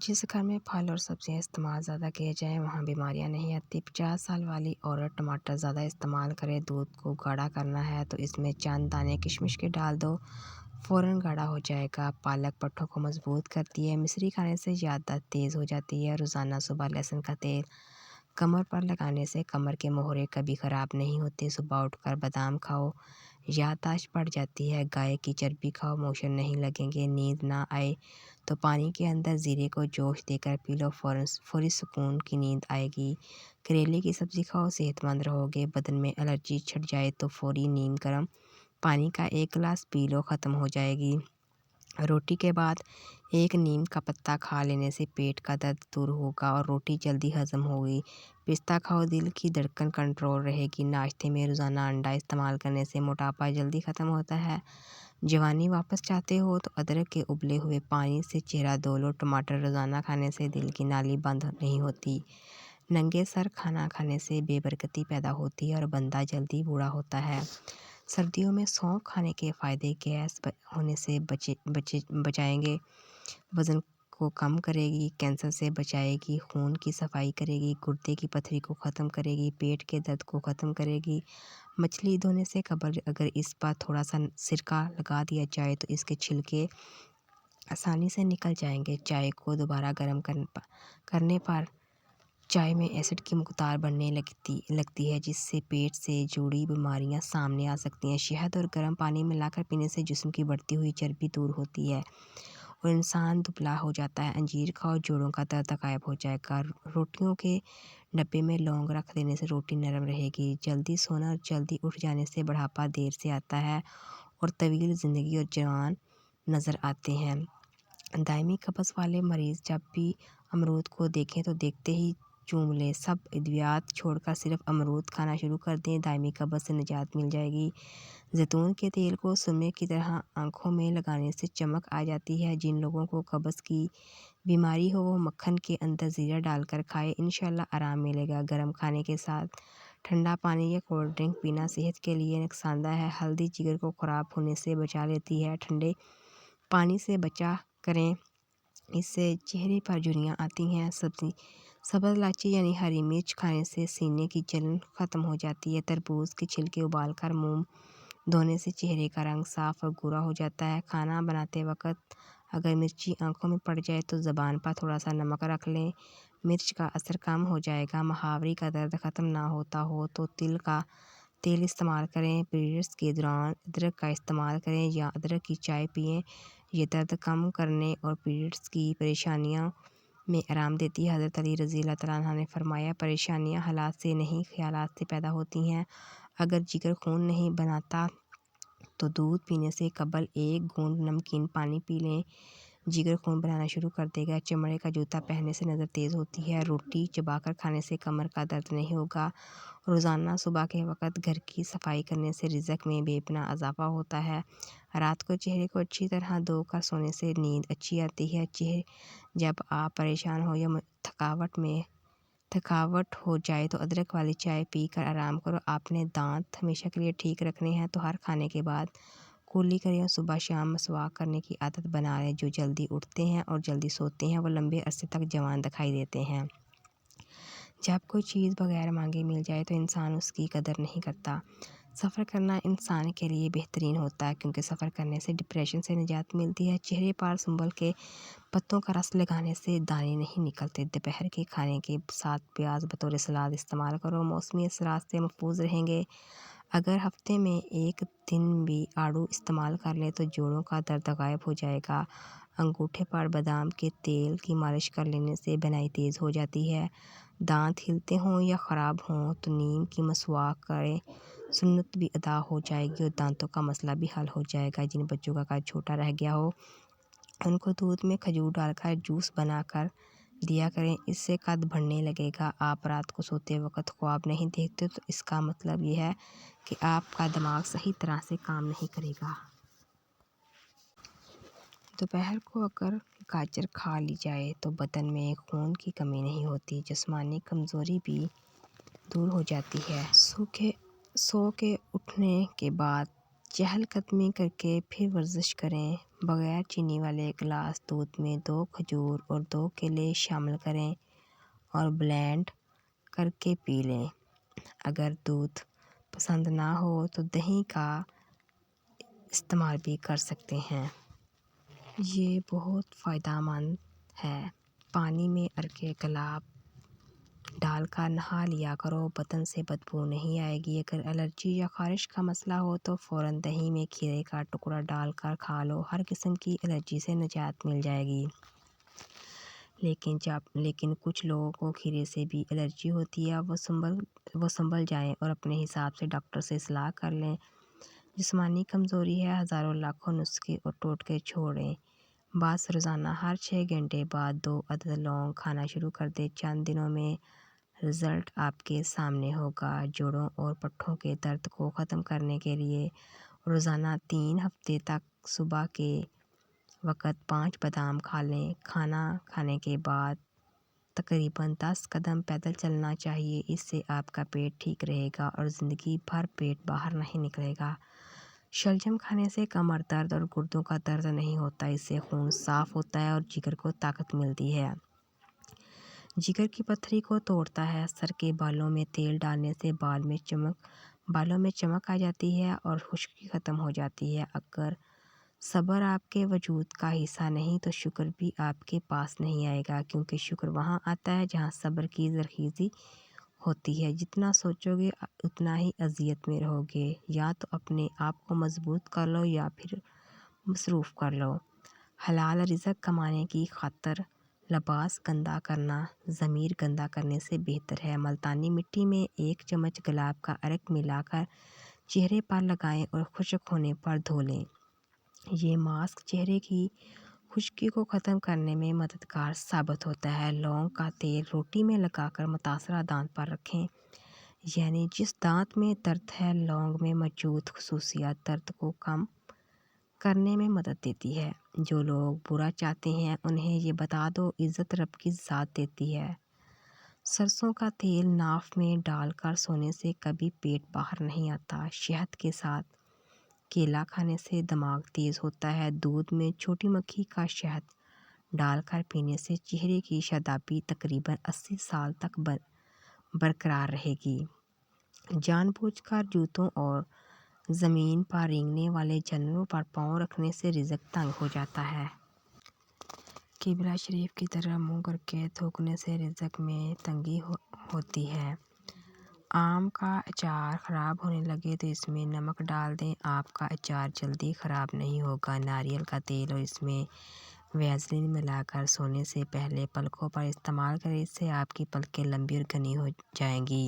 جس گھر میں پھل اور سبزیاں استعمال زیادہ کیے جائیں وہاں بیماریاں نہیں آتی۔ 50 سال والی عورت ٹماٹر زیادہ استعمال کرے، دودھ کو گاڑھا کرنا ہے تو اس میں چند دانے کشمش کے ڈال دو، فوراً گاڑھا ہو جائے گا۔ پالک پٹھوں کو مضبوط کرتی ہے، مصری کھانے سے یادداشت تیز ہو جاتی ہے۔ روزانہ صبح لہسن کا تیل کمر پر لگانے سے کمر کے مہرے کبھی خراب نہیں ہوتے۔ صبح اٹھ کر بادام کھاؤ، یادداشت بڑھ جاتی ہے۔ گائے کی چربی کھاؤ، موشن نہیں لگیں گے۔ نیند نہ آئے تو پانی کے اندر زیرے کو جوش دے کر پی لو، فوری سکون کی نیند آئے گی۔ کریلے کی سبزی کھاؤ، صحت مند رہو گے۔ بدن میں الرجی چھٹ جائے تو فوری نیم گرم پانی کا 1 گلاس پی لو، ختم ہو جائے گی۔ روٹی کے بعد 1 نیم کا پتا کھا لینے سے پیٹ کا درد دور ہوگا اور روٹی جلدی ہضم ہوگی۔ پستہ کھاؤ، دل کی دھڑکن کنٹرول رہے گی۔ ناشتے میں روزانہ انڈا استعمال کرنے سے موٹاپا جلدی ختم ہوتا ہے۔ جوانی واپس چاہتے ہو تو ادرک کے ابلے ہوئے پانی سے چہرہ دھو لو۔ ٹماٹر روزانہ کھانے سے دل کی نالی بند نہیں ہوتی۔ ننگے سر کھانا کھانے سے بے برکتی پیدا ہوتی ہے اور بندہ جلدی بوڑھا ہوتا ہے۔ سردیوں میں سونف کھانے کے فائدے: گیس ہونے سے بچائیں گے، وزن کو کم کرے گی، کینسر سے بچائے گی، خون کی صفائی کرے گی، گردے کی پتھری کو ختم کرے گی، پیٹ کے درد کو ختم کرے گی۔ مچھلی دھونے سے قبل اگر اس پر تھوڑا سا سرکہ لگا دیا جائے تو اس کے چھلکے آسانی سے نکل جائیں گے۔ چائے کو دوبارہ گرم کرنے پر چائے میں ایسڈ کی مقدار بڑھنے لگتی ہے، جس سے پیٹ سے جڑی بیماریاں سامنے آ سکتی ہیں۔ شہد اور گرم پانی ملا کر پینے سے جسم کی بڑھتی ہوئی چربی دور ہوتی ہے اور انسان دبلا ہو جاتا ہے۔ انجیر کھاؤ، جوڑوں کا درد غائب ہو جائے گا۔ روٹیوں کے ڈبے میں لونگ رکھ دینے سے روٹی نرم رہے گی۔ جلدی سونا اور جلدی اٹھ جانے سے بڑھاپا دیر سے آتا ہے اور طویل زندگی اور جوان نظر آتے ہیں۔ دائمی قبض والے مریض جب بھی امرود کو دیکھیں تو دیکھتے ہی چوم لیں۔ سب ادویات چھوڑ کر صرف امرود کھانا شروع کر دیں، دائمی قبض سے نجات مل جائے گی۔ زیتون کے تیل کو سرمے کی طرح آنکھوں میں لگانے سے چمک آ جاتی ہے۔ جن لوگوں کو قبض کی بیماری ہو وہ مکھن کے اندر زیرہ ڈال کر کھائے، انشاءاللہ آرام ملے گا۔ گرم کھانے کے ساتھ ٹھنڈا پانی یا کولڈ ڈرنک پینا صحت کے لیے نقصان دہ ہے۔ ہلدی جگر کو خراب ہونے سے بچا لیتی ہے۔ ٹھنڈے پانی سے بچا کریں، اس سے چہرے پر جھریاں آتی ہیں۔ سبز الائچی یعنی ہری مرچ کھانے سے سینے کی جلن ختم ہو جاتی ہے۔ تربوز کے چھلکے ابال کر منہ دھونے سے چہرے کا رنگ صاف اور گورا ہو جاتا ہے۔ کھانا بناتے وقت اگر مرچی آنکھوں میں پڑ جائے تو زبان پر تھوڑا سا نمک رکھ لیں، مرچ کا اثر کم ہو جائے گا۔ مہاوری کا درد ختم نہ ہوتا ہو تو تل کا تیل استعمال کریں۔ پیریڈز کے دوران ادرک کا استعمال کریں یا ادرک کی چائے پئیں، یہ درد کم کرنے اور پیریڈز کی پریشانیوں میں آرام دیتی ہے۔ حضرت علی رضی اللہ تعالیٰ عنہ نے فرمایا، پریشانیاں حالات سے نہیں خیالات سے پیدا ہوتی ہیں۔ اگر جگر خون نہیں بناتا تو دودھ پینے سے قبل 1 گھونٹ نمکین پانی پی لیں، جگر خون بنانا شروع کر دے گا۔ چمڑے کا جوتا پہننے سے نظر تیز ہوتی ہے۔ روٹی چبا کر کھانے سے کمر کا درد نہیں ہوگا۔ روزانہ صبح کے وقت گھر کی صفائی کرنے سے رزق میں بے پناہ اضافہ ہوتا ہے۔ رات کو چہرے کو اچھی طرح دھو کر سونے سے نیند اچھی آتی ہے۔ جب آپ پریشان ہو یا تھکاوٹ ہو جائے تو ادرک والی چائے پی کر آرام کرو۔ آپ نے دانت ہمیشہ کے لیے ٹھیک رکھنے ہیں تو ہر کھانے کے بعد کلی کریں اور صبح شام مسواک کرنے کی عادت بنا لیں۔ جو جلدی اٹھتے ہیں اور جلدی سوتے ہیں وہ لمبے عرصے تک جوان دکھائی دیتے ہیں۔ جب کوئی چیز بغیر مانگے مل جائے تو انسان اس کی قدر نہیں کرتا۔ سفر کرنا انسان کے لیے بہترین ہوتا ہے کیونکہ سفر کرنے سے ڈپریشن سے نجات ملتی ہے۔ چہرے پر سنبل کے پتوں کا رس لگانے سے دانے نہیں نکلتے۔ دوپہر کے کھانے کے ساتھ پیاز بطور سلاد استعمال کرو، موسمی اثرات سے محفوظ رہیں گے۔ اگر ہفتے میں 1 دن بھی آڑو استعمال کر لیں تو جوڑوں کا درد غائب ہو جائے گا۔ انگوٹھے پر بادام کے تیل کی مالش کر لینے سے بینائی تیز ہو جاتی ہے۔ دانت ہلتے ہوں یا خراب ہوں تو نیم کی مسواک کریں، سنت بھی ادا ہو جائے گی اور دانتوں کا مسئلہ بھی حل ہو جائے گا۔ جن بچوں کا قد چھوٹا رہ گیا ہو ان کو دودھ میں کھجور ڈال کر جوس بنا کر دیا کریں، اس سے قد بڑھنے لگے گا۔ آپ رات کو سوتے وقت خواب نہیں دیکھتے تو اس کا مطلب یہ ہے کہ آپ کا دماغ صحیح طرح سے کام نہیں کرے گا۔ دوپہر کو اگر گاجر کھا لی جائے تو بدن میں خون کی کمی نہیں ہوتی، جسمانی کمزوری بھی دور ہو جاتی ہے۔ سو کے اٹھنے کے بعد چہل قدمی کر کے پھر ورزش کریں۔ بغیر چینی والے گلاس دودھ میں 2 کھجور اور 2 کیلے شامل کریں اور بلینڈ کر کے پی لیں۔ اگر دودھ پسند نہ ہو تو دہی کا استعمال بھی کر سکتے ہیں۔ یہ بہت فائدہ مند ہے۔ پانی میں ارکے گلاب ڈال کر نہا لیا کرو، بدن سے بدبو نہیں آئے گی۔ اگر الرجی یا خارش کا مسئلہ ہو تو فوراً دہی میں کھیرے کا ٹکڑا ڈال کر کھا لو، ہر قسم کی الرجی سے نجات مل جائے گی۔ لیکن کچھ لوگوں کو کھیرے سے بھی الرجی ہوتی ہے، وہ سنبھل جائیں اور اپنے حساب سے ڈاکٹر سے صلاح کر لیں۔ جسمانی کمزوری ہے، ہزاروں لاکھوں نسخے اور ٹوٹکے چھوڑیں۔ بس روزانہ ہر 6 گھنٹے بعد 2 عدد لونگ کھانا شروع کر دیں۔ چند دنوں میں رزلٹ آپ کے سامنے ہوگا۔ جوڑوں اور پٹھوں کے درد کو ختم کرنے کے لیے روزانہ 3 ہفتے تک صبح کے وقت 5 بادام کھا لیں۔ کھانا کھانے کے بعد تقریباً 10 قدم پیدل چلنا چاہیے، اس سے آپ کا پیٹ ٹھیک رہے گا اور زندگی بھر پیٹ باہر نہیں نکلے گا۔ شلجم کھانے سے کمر درد اور گردوں کا درد نہیں ہوتا، اس سے خون صاف ہوتا ہے اور جگر کو طاقت ملتی ہے۔ جگر کی پتھری کو توڑتا ہے۔ سر کے بالوں میں تیل ڈالنے سے بالوں میں چمک آ جاتی ہے اور خشکی ختم ہو جاتی ہے۔ اگر صبر آپ کے وجود کا حصہ نہیں تو شکر بھی آپ کے پاس نہیں آئے گا، کیونکہ شکر وہاں آتا ہے جہاں صبر کی زرخیزی ہوتی ہے۔ جتنا سوچو گے اتنا ہی اذیت میں رہو گے۔ یا تو اپنے آپ کو مضبوط کر لو یا پھر مصروف کر لو۔ حلال رزق کمانے کی خاطر لباس گندا کرنا ضمیر گندا کرنے سے بہتر ہے۔ ملتانی مٹی میں 1 چمچ گلاب کا عرق ملا کر چہرے پر لگائیں اور خشک ہونے پر دھو لیں۔ یہ ماسک چہرے کی خشکی کو ختم کرنے میں مددگار ثابت ہوتا ہے۔ لونگ کا تیل روٹی میں لگا کر متاثرہ دانت پر رکھیں، یعنی جس دانت میں درد ہے، لونگ میں موجود خصوصیات درد کو کم کرنے میں مدد دیتی ہے۔ جو لوگ برا چاہتے ہیں انہیں یہ بتا دو، عزت رب کی ذات دیتی ہے۔ سرسوں کا تیل ناف میں ڈال کر سونے سے کبھی پیٹ باہر نہیں آتا۔ شہد کے ساتھ کیلا کھانے سے دماغ تیز ہوتا ہے۔ دودھ میں چھوٹی مکھی کا شہد ڈال کر پینے سے چہرے کی شادابی تقریباً 80 سال تک برقرار رہے گی۔ جان بوجھ کر جوتوں اور زمین پر رینگنے والے جانوروں پر پاؤں رکھنے سے رزق تنگ ہو جاتا ہے۔ قبلہ شریف کی طرف منہ کر کے تھوکنے سے رزق میں تنگی ہوتی ہے۔ آم کا اچار خراب ہونے لگے تو اس میں نمک ڈال دیں، آپ کا اچار جلدی خراب نہیں ہوگا۔ ناریل کا تیل اور اس میں ویزلین ملا کر سونے سے پہلے پلکوں پر استعمال کریں، اس سے آپ کی پلکیں لمبی اور گھنی ہو جائیں گی۔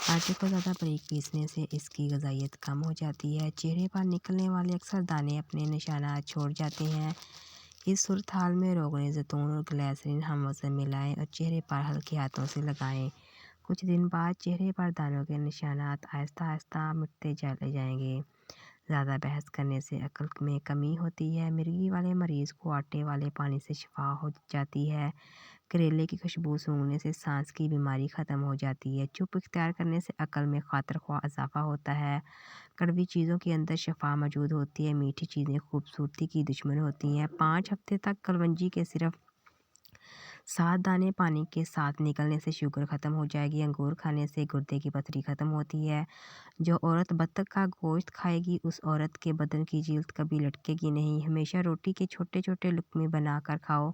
آٹے کو زیادہ باریک پیسنے سے اس کی غذائیت کم ہو جاتی ہے۔ چہرے پر نکلنے والے اکثر دانے اپنے نشانات چھوڑ جاتے ہیں۔ اس صورتحال میں روغن زیتون اور گلیسرین ہم وزن ملائیں اور چہرے پر ہلکے ہاتھوں سے لگائیں۔ کچھ دن بعد چہرے پر دانوں کے نشانات آہستہ آہستہ مٹتے چلے جائیں گے۔ زیادہ بحث کرنے سے عقل میں کمی ہوتی ہے۔ مرگی والے مریض کو آٹے والے پانی سے شفا ہو جاتی ہے۔ کریلے کی خوشبو سونگھنے سے سانس کی بیماری ختم ہو جاتی ہے۔ چپ اختیار کرنے سے عقل میں خاطر خواہ اضافہ ہوتا ہے۔ کڑوی چیزوں کے اندر شفا موجود ہوتی ہے۔ میٹھی چیزیں خوبصورتی کی دشمن ہوتی ہیں۔ 5 ہفتے تک کلونجی کے صرف 7 دانے پانی کے ساتھ نگلنے سے شوگر ختم ہو جائے گی۔ انگور کھانے سے گردے کی پتھری ختم ہوتی ہے۔ جو عورت بطخ کا گوشت کھائے گی اس عورت کے بدن کی جلد کبھی لٹکے گی نہیں۔ ہمیشہ روٹی کے چھوٹے چھوٹے لقمے بنا کر کھاؤ،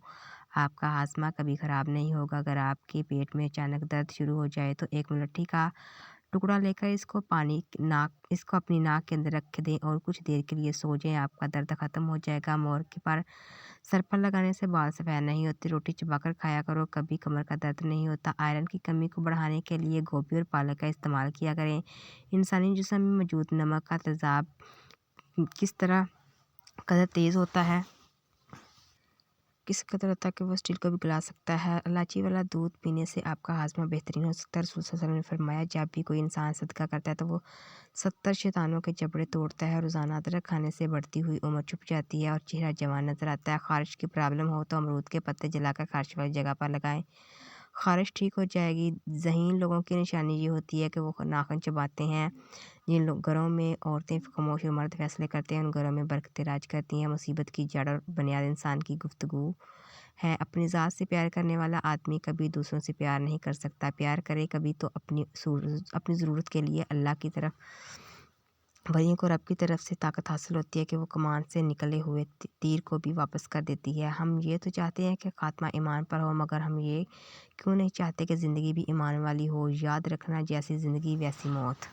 آپ کا ہاضمہ کبھی خراب نہیں ہوگا۔ اگر آپ کے پیٹ میں اچانک درد شروع ہو جائے تو 1 ملٹھی کا ٹکڑا لے کر اس کو اپنی ناک کے اندر رکھ دیں اور کچھ دیر کے لیے سو جائیں، آپ کا درد ختم ہو جائے گا۔ مورکے پر سر پر لگانے سے بال سفید نہیں ہوتے۔ روٹی چبا کر کھایا کرو، کبھی کمر کا درد نہیں ہوتا۔ آئرن کی کمی کو بڑھانے کے لیے گوبھی اور پالک کا استعمال کیا کریں۔ انسانی جسم میں موجود نمک کا تیزاب کس قدر تیز ہوتا ہے کہ وہ اسٹیل کو بھی گلا سکتا ہے۔ الائچی والا دودھ پینے سے آپ کا ہاضمہ بہترین ہو سکتا ہے۔ رسول صلی اللہ علیہ وسلم نے فرمایا، جب بھی کوئی انسان صدقہ کرتا ہے تو وہ 70 شیطانوں کے جبڑے توڑتا ہے۔ روزانہ ادرک کھانے سے بڑھتی ہوئی عمر چھپ جاتی ہے اور چہرہ جوان نظر آتا ہے۔ خارش کی پرابلم ہو تو امرود کے پتے جلا کر خارش والی جگہ پر لگائیں۔ خارش ٹھیک ہو جائے گی۔ ذہین لوگوں کی نشانی یہ ہوتی ہے کہ وہ ناخن چباتے ہیں۔ جن گھروں میں عورتیں خاموش اور مرد فیصلے کرتے ہیں ان گھروں میں برکتیں راج کرتی ہیں۔ مصیبت کی جڑ اور بنیاد انسان کی گفتگو ہے۔ اپنی ذات سے پیار کرنے والا آدمی کبھی دوسروں سے پیار نہیں کر سکتا۔ پیار کرے کبھی تو اپنی ضرورت کے لیے اللہ کی طرف، بھائیوں کو رب کی طرف سے طاقت حاصل ہوتی ہے کہ وہ کمان سے نکلے ہوئے تیر کو بھی واپس کر دیتی ہے۔ ہم یہ تو چاہتے ہیں کہ خاتمہ ایمان پر ہو، مگر ہم یہ کیوں نہیں چاہتے کہ زندگی بھی ایمان والی ہو۔ یاد رکھنا، جیسی زندگی ویسی موت۔